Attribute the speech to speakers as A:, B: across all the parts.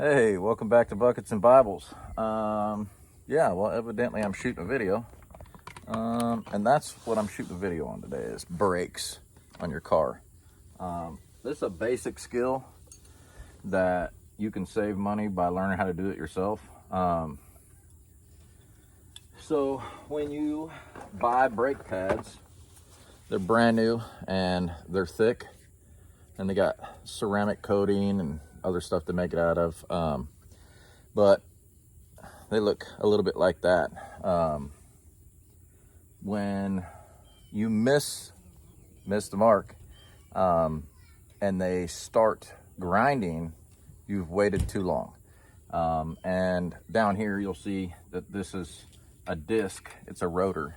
A: Hey, welcome back to Buckets and Bibles. Yeah, well, evidently I'm shooting a video. And that's what I'm shooting a video on today is brakes on your car. This is a basic skill that you can save money by learning how to do it yourself. So when you buy brake pads, they're brand new and they're thick and they got ceramic coating and other stuff to make it out of. But they look a little bit like that. When you miss the mark and they start grinding, you've waited too long. And down here you'll see that this is a disc. It's a rotor.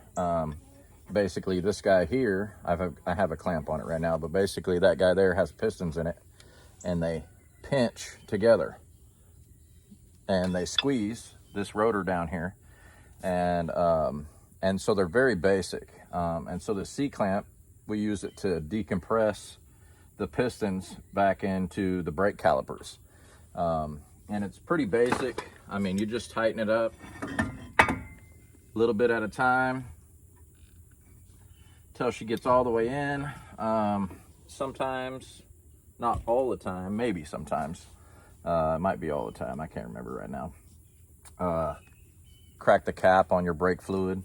A: Basically this guy here, I have a clamp on it right now, but basically that guy there has pistons in it and they pinch together and they squeeze this rotor down here, and so they're very basic. And so the C-clamp, we use it to decompress the pistons back into the brake calipers. And it's pretty basic. I mean, you just tighten it up a little bit at a time till she gets all the way in. Sometimes, not all the time, maybe sometimes. It might be all the time, I can't remember right now. Crack the cap on your brake fluid.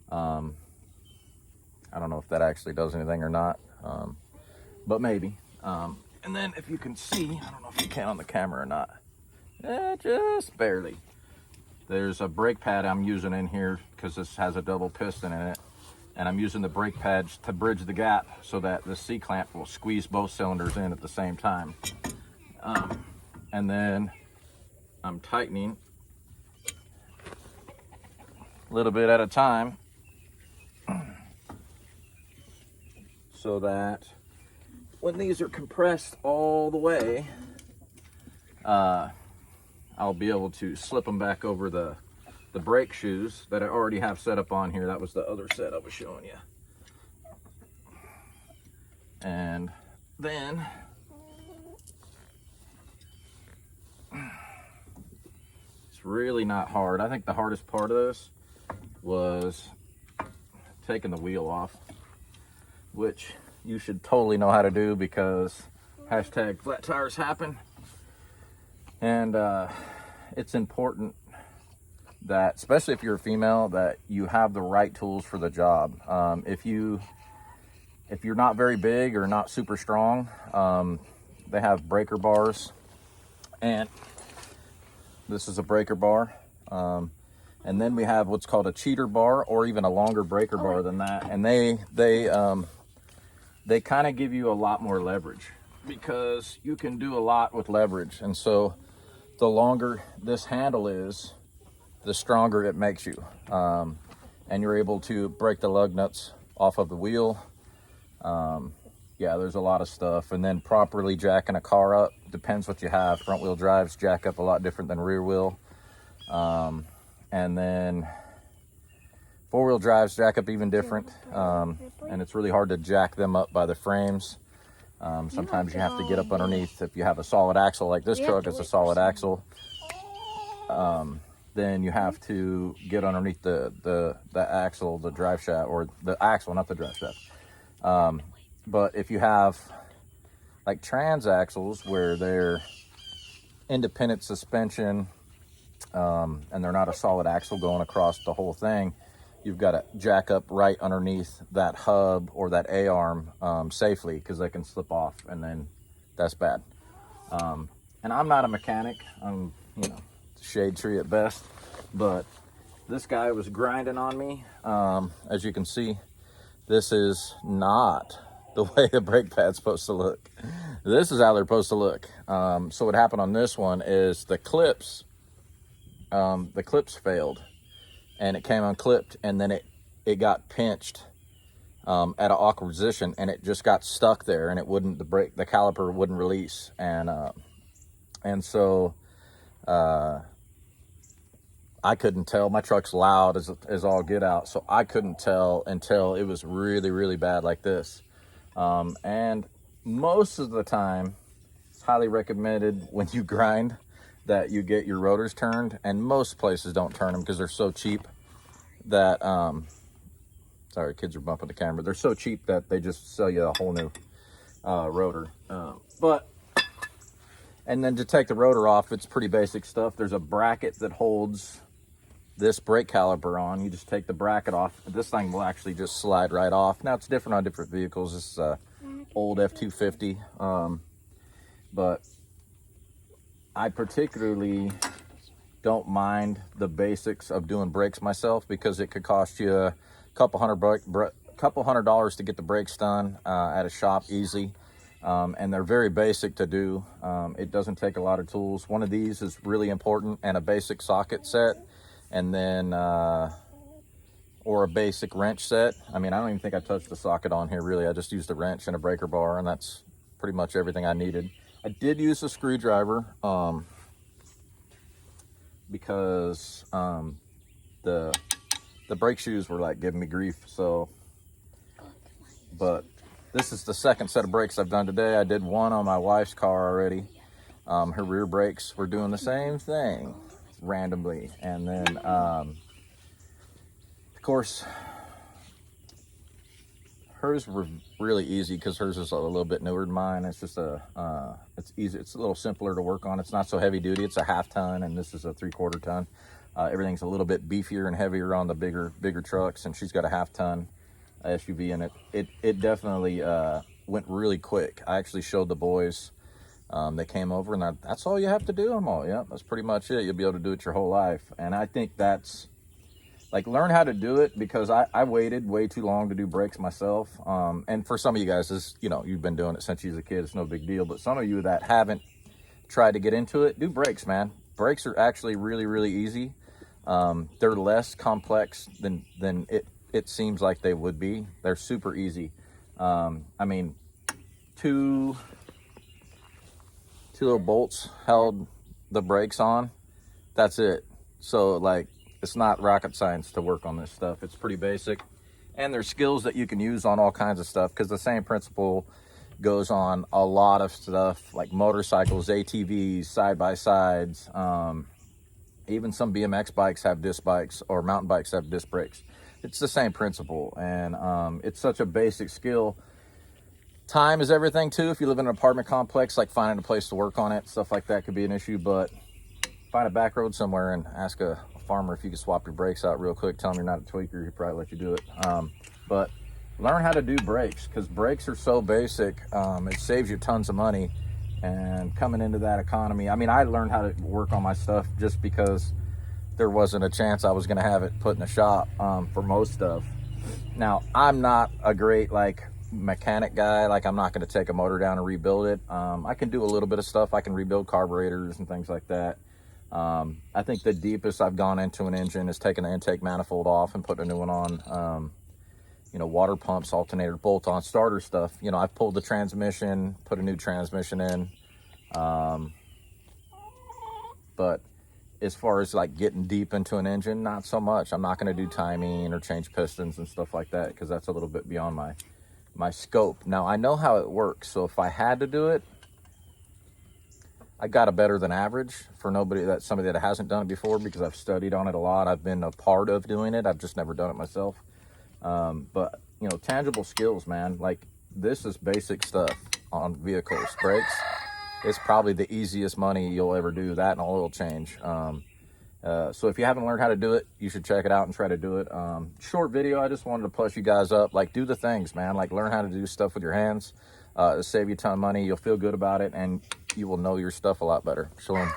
A: I don't know if that actually does anything or not, but maybe. And then if you can see, I don't know if you can on the camera or not, just barely. There's a brake pad I'm using in here because this has a double piston in it. And I'm using the brake pads to bridge the gap so that the C-clamp will squeeze both cylinders in at the same time. And then I'm tightening a little bit at a time so that when these are compressed all the way, I'll be able to slip them back over the brake shoes that I already have set up on here. That was the other set I was showing you. And then it's really not hard. I think the hardest part of this was taking the wheel off, which you should totally know how to do because hashtag flat tires happen. And it's important that, especially if you're a female, that you have the right tools for the job. If you're not very big or not super strong, they have breaker bars, and this is a breaker bar. And then we have what's called a cheater bar, or even a longer breaker bar than that. And they kind of give you a lot more leverage because you can do a lot with leverage. And so the longer this handle is, the stronger it makes you. And you're able to break the lug nuts off of the wheel. Yeah, there's a lot of stuff. And then properly jacking a car up, depends what you have. Front wheel drives jack up a lot different than rear wheel. And then four wheel drives jack up even different. And it's really hard to jack them up by the frames. Sometimes you have to get up underneath. If you have a solid axle, like this truck is a solid axle, then you have to get underneath the axle, the drive shaft, or the axle, not the drive shaft. But if you have like trans axles where they're independent suspension, and they're not a solid axle going across the whole thing, you've got to jack up right underneath that hub or that A-arm safely, because they can slip off, and then that's bad. And I'm not a mechanic. I'm, shade tree at best, but this guy was grinding on me. As you can see, this is not the way the brake pad's supposed to look. This is how they're supposed to look. So what happened on this one is the clips failed, and it came unclipped, and then it got pinched at an awkward position, and it just got stuck there, and it wouldn't, the caliper wouldn't release. And so I couldn't tell. My truck's loud as all get out, so I couldn't tell until it was really, really bad like this. And most of the time, it's highly recommended when you grind that you get your rotors turned, and most places don't turn them because they're so cheap that sorry, kids are bumping the camera. They're so cheap that they just sell you a whole new rotor. And then to take the rotor off, it's pretty basic stuff. There's a bracket that holds this brake caliper on. You just take the bracket off. This thing will actually just slide right off. Now, it's different on different vehicles. This is a old F-250, but I particularly don't mind the basics of doing brakes myself, because it could cost you a couple $100 to get the brakes done at a shop easy. And they're very basic to do. It doesn't take a lot of tools. One of these is really important, and a basic socket set, and then or a basic wrench set. I mean, I don't even think I touched the socket on here really. I just used a wrench and a breaker bar, and that's pretty much everything I needed. I did use a screwdriver because the brake shoes were like giving me grief. So, but this is the second set of brakes I've done today. I did one on my wife's car already. Her rear brakes were doing the same thing randomly. And then, of course, hers were really easy because hers is a little bit newer than mine. It's just it's easy. It's a little simpler to work on. It's not so heavy duty. It's a 1/2 ton, and this is a 3/4 ton. Everything's a little bit beefier and heavier on the bigger trucks, and she's got a 1/2 ton SUV in it. It definitely went really quick. I actually showed the boys. They came over, and that's all you have to do. I'm all, yeah, that's pretty much it. You'll be able to do it your whole life. And I think that's like, learn how to do it, because I waited way too long to do brakes myself. And for some of you guys, this, you know, you've been doing it since you was a kid. It's no big deal. But some of you that haven't tried to get into it, do brakes, man. Brakes are actually really, really easy. They're less complex than it seems like they would be. They're super easy. I mean, two little bolts held the brakes on. That's it. So like, it's not rocket science to work on this stuff. It's pretty basic, and there's skills that you can use on all kinds of stuff, because the same principle goes on a lot of stuff, like motorcycles, ATVs, side-by-sides. Even some BMX bikes have disc bikes, or mountain bikes have disc brakes. It's the same principle, and it's such a basic skill. Time is everything too. If you live in an apartment complex, like finding a place to work on it, stuff like that could be an issue. But find a back road somewhere and ask a farmer if you can swap your brakes out real quick. Tell them you're not a tweaker, he'll probably let you do it. But learn how to do brakes, because brakes are so basic. It saves you tons of money. And coming into that economy, I mean, I learned how to work on my stuff just because there wasn't a chance I was going to have it put in a shop for most stuff. Now, I'm not a great like mechanic guy. Like, I'm not going to take a motor down and rebuild it. I can do a little bit of stuff. I can rebuild carburetors and things like that. I think the deepest I've gone into an engine is taking the intake manifold off and putting a new one on. You know, water pumps, alternator, bolt-on starter stuff. You know, I've pulled the transmission, put a new transmission in. But as far as like getting deep into an engine, not so much. I'm not going to do timing or change pistons and stuff like that, because that's a little bit beyond my scope. Now, I know how it works, so if I had to do it, I got a better than average for somebody that hasn't done it before, because I've studied on it a lot. I've been a part of doing it. I've just never done it myself. But, you know, tangible skills, man. Like, this is basic stuff on vehicles. Brakes, it's probably the easiest money you'll ever do, that and an oil change. So if you haven't learned how to do it, you should check it out and try to do it. Short video, I just wanted to push you guys up. Like, do the things, man. Like, learn how to do stuff with your hands. It'll save you a ton of money. You'll feel good about it, and you will know your stuff a lot better. Shalom.